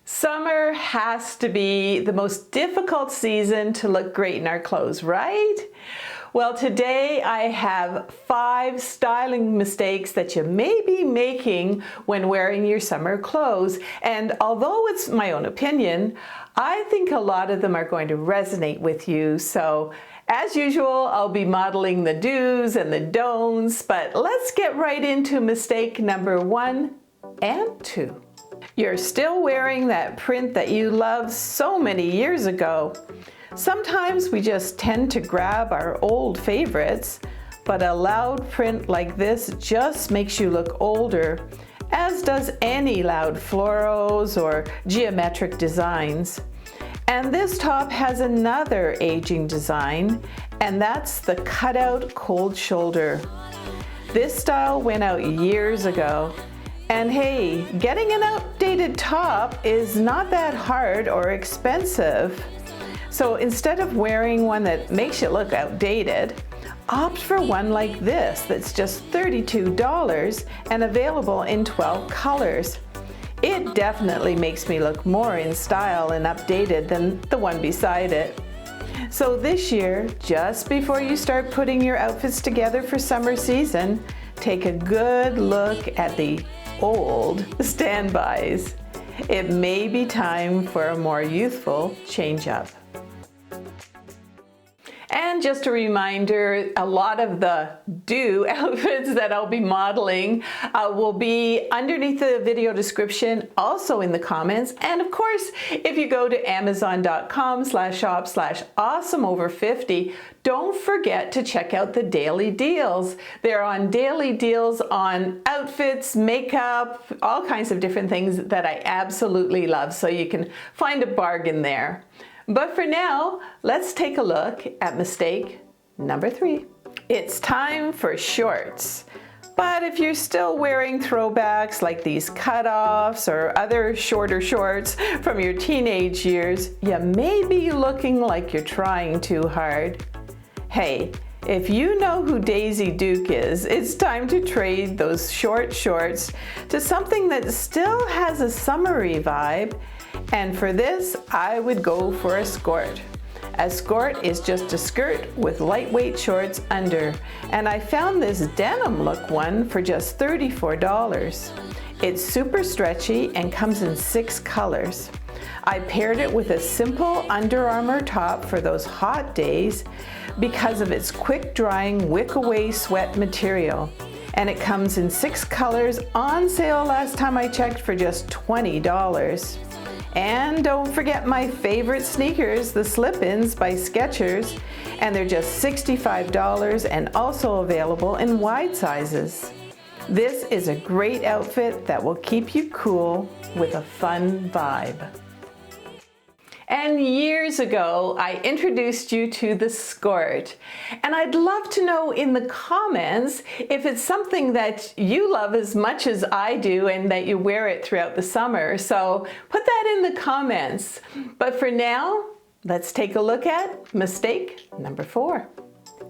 Summer has to be the most difficult season to look great in our clothes, right? Well, today I have 5 styling mistakes that you may be making when wearing your summer clothes. And although it's my own opinion, I think a lot of them are going to resonate with you. So as usual, I'll be modeling the do's and the don'ts, but let's get right into mistake number 1 and 2. You're still wearing that print that you loved so many years ago. Sometimes we just tend to grab our old favorites, but a loud print like this just makes you look older, as does any loud floros or geometric designs. And this top has another aging design, and that's the cutout cold shoulder. This style went out years ago. And hey, getting an outdated top is not that hard or expensive. So instead of wearing one that makes you look outdated, opt for one like this that's just $32 and available in 12 colors. It definitely makes me look more in style and updated than the one beside it. So this year, just before you start putting your outfits together for summer season, take a good look at the old standbys. It may be time for a more youthful change-up. And just a reminder, a lot of the do outfits that I'll be modeling will be underneath the video description, also in the comments. And of course, if you go to amazon.com/shop/awesomeover50, don't forget to check out the daily deals. They're on daily deals on outfits, makeup, all kinds of different things that I absolutely love. So you can find a bargain there. But for now, let's take a look at mistake number 3. It's time for shorts. But if you're still wearing throwbacks like these cutoffs or other shorter shorts from your teenage years, you may be looking like you're trying too hard. Hey, if you know who Daisy Duke is, it's time to trade those short shorts to something that still has a summery vibe. And for this, I would go for a skirt. A skirt is just a skirt with lightweight shorts under, and I found this denim look one for just $34. It's super stretchy and comes in 6 colors. I paired it with a simple Under Armour top for those hot days because of its quick drying wick away sweat material. And it comes in 6 colors, on sale last time I checked for just $20. And don't forget my favorite sneakers, the slip-ins by Skechers, and they're just $65 and also available in wide sizes. This is a great outfit that will keep you cool with a fun vibe. And years ago, I introduced you to the skirt. And I'd love to know in the comments if it's something that you love as much as I do and that you wear it throughout the summer. So put that in the comments. But for now, let's take a look at mistake number 4.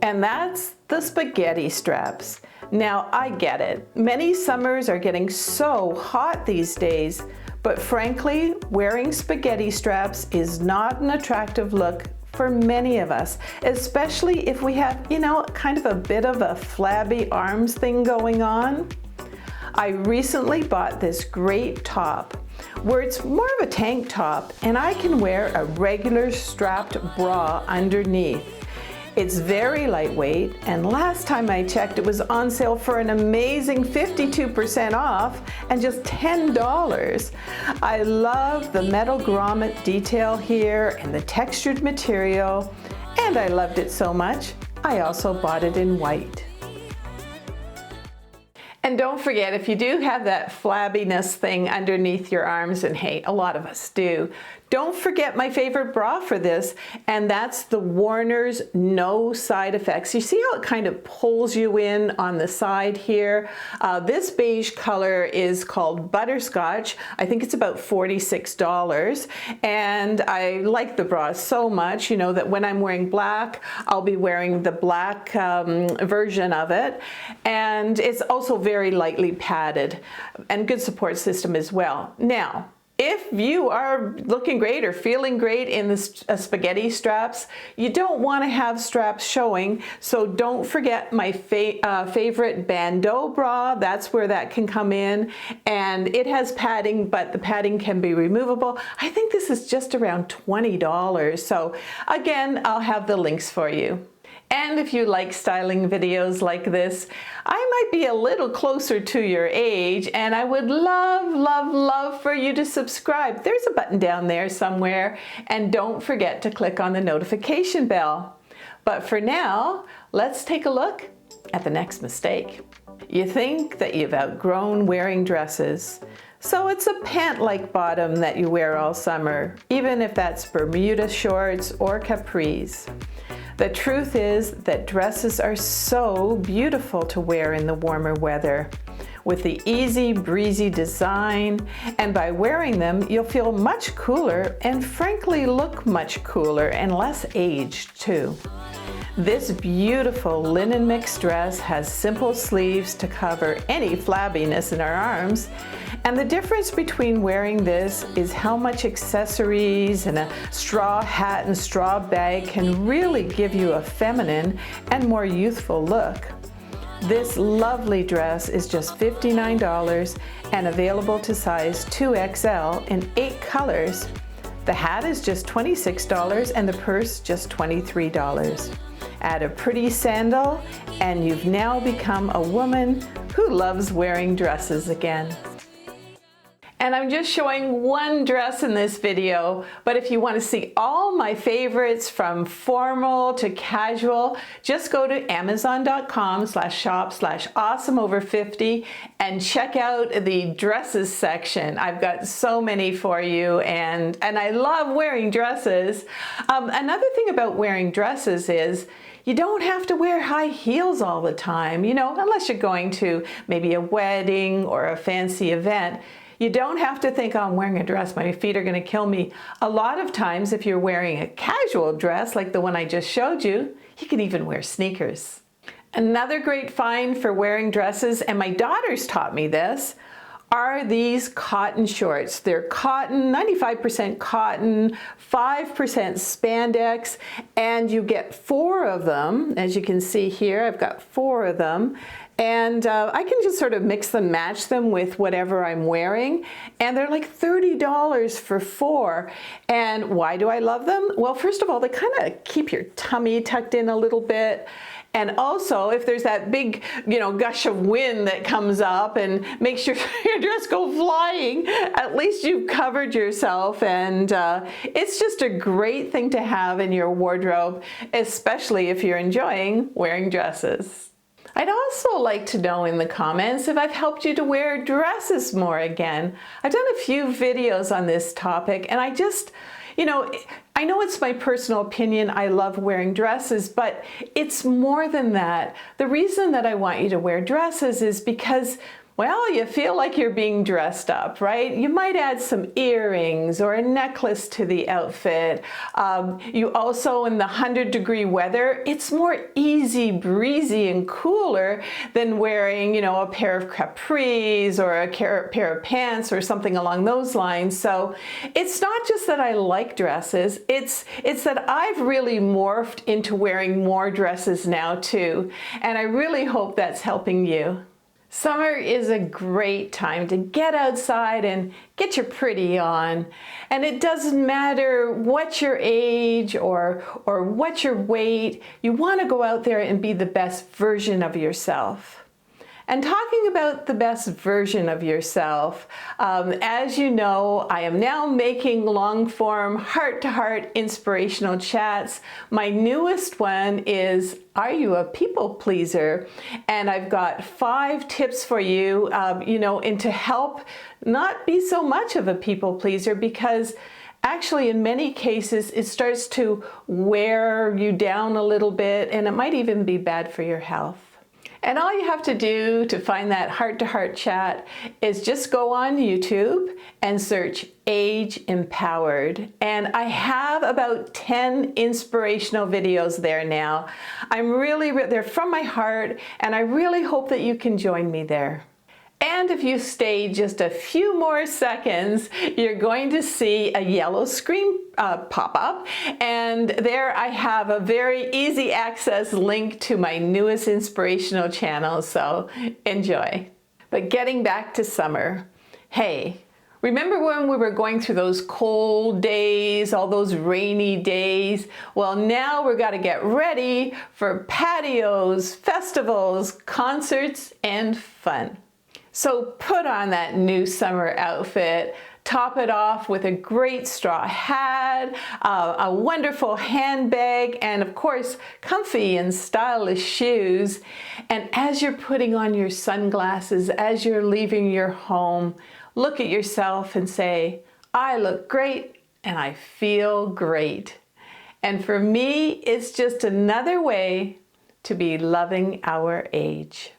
And that's the spaghetti straps. Now, I get it. Many summers are getting so hot these days. But frankly, wearing spaghetti straps is not an attractive look for many of us, especially if we have, kind of a bit of a flabby arms thing going on. I recently bought this great top where it's more of a tank top and I can wear a regular strapped bra underneath. It's very lightweight, and last time I checked it was on sale for an amazing 52% off and just $10. I love the metal grommet detail here and the textured material, and I loved it so much, I also bought it in white. And don't forget, if you do have that flabbiness thing underneath your arms, and hey, a lot of us do, don't forget my favorite bra for this, and that's the Warner's No Side Effects. You see how it kind of pulls you in on the side here? This beige color is called Butterscotch. I think it's about $46, and I like the bra so much, that when I'm wearing black, I'll be wearing the black version of it, and it's also very lightly padded and good support system as well. Now, If you are looking great or feeling great in the spaghetti straps, you don't want to have straps showing, so don't forget my favorite bandeau bra. That's where that can come in, and it has padding, but the padding can be removable. I think this is just around $20, so again, I'll have the links for you. And if you like styling videos like this, I might be a little closer to your age, and I would love, love, love for you to subscribe. There's a button down there somewhere, and don't forget to click on the notification bell. But for now, let's take a look at the next mistake. You think that you've outgrown wearing dresses, so it's a pant-like bottom that you wear all summer, even if that's Bermuda shorts or capris. The truth is that dresses are so beautiful to wear in the warmer weather. With the easy breezy design, and by wearing them you'll feel much cooler and frankly look much cooler and less aged too. This beautiful linen mix dress has simple sleeves to cover any flabbiness in our arms, and the difference between wearing this is how much accessories and a straw hat and straw bag can really give you a feminine and more youthful look. This lovely dress is just $59 and available to size 2XL in 8 colors. The hat is just $26 and the purse just $23. Add a pretty sandal and you've now become a woman who loves wearing dresses again. And I'm just showing one dress in this video, but if you want to see all my favorites from formal to casual, just go to amazon.com/shop/awesomeover50 and check out the dresses section. I've got so many for you, and I love wearing dresses. Another thing about wearing dresses is you don't have to wear high heels all the time, you know, unless you're going to maybe a wedding or a fancy event. You don't have to think, oh, I'm wearing a dress, my feet are going to kill me. A lot of times, if you're wearing a casual dress like the one I just showed you, you can even wear sneakers. Another great find for wearing dresses, and my daughters taught me this, are these cotton shorts. They're cotton, 95% cotton, 5% spandex, and you get 4 of them. As you can see here, I've got 4 of them. And I can just sort of mix them, match them with whatever I'm wearing. And they're like $30 for 4. And why do I love them? Well, first of all, they kind of keep your tummy tucked in a little bit. And also, if there's that big, gush of wind that comes up and makes your dress go flying, at least you've covered yourself. And it's just a great thing to have in your wardrobe, especially if you're enjoying wearing dresses. I'd also like to know in the comments if I've helped you to wear dresses more again. I've done a few videos on this topic, and I just, I know it's my personal opinion, I love wearing dresses, but it's more than that. The reason that I want you to wear dresses is because, well, you feel like you're being dressed up, right? You might add some earrings or a necklace to the outfit. You also, in the 100-degree weather, it's more easy, breezy, and cooler than wearing, a pair of capris or a pair of pants or something along those lines. So it's not just that I like dresses, it's that I've really morphed into wearing more dresses now too. And I really hope that's helping you. Summer is a great time to get outside and get your pretty on. And it doesn't matter what your age or what your weight, you want to go out there and be the best version of yourself. And talking about the best version of yourself, as you know, I am now making long-form, heart-to-heart inspirational chats. My newest one is, are you a people pleaser? And I've got 5 tips for you, and to help not be so much of a people pleaser, because actually, in many cases, it starts to wear you down a little bit, and it might even be bad for your health. And all you have to do to find that heart-to-heart chat is just go on YouTube and search Age Empowered. And I have about 10 inspirational videos there now. They're from my heart, and I really hope that you can join me there. And if you stay just a few more seconds, you're going to see a yellow screen pop up. And there I have a very easy access link to my newest inspirational channel, so enjoy. But getting back to summer, hey, remember when we were going through those cold days, all those rainy days? Well, now we've got to get ready for patios, festivals, concerts, and fun. So put on that new summer outfit, top it off with a great straw hat, a wonderful handbag, and of course, comfy and stylish shoes. And as you're putting on your sunglasses, as you're leaving your home, look at yourself and say, I look great and I feel great. And for me, it's just another way to be loving our age.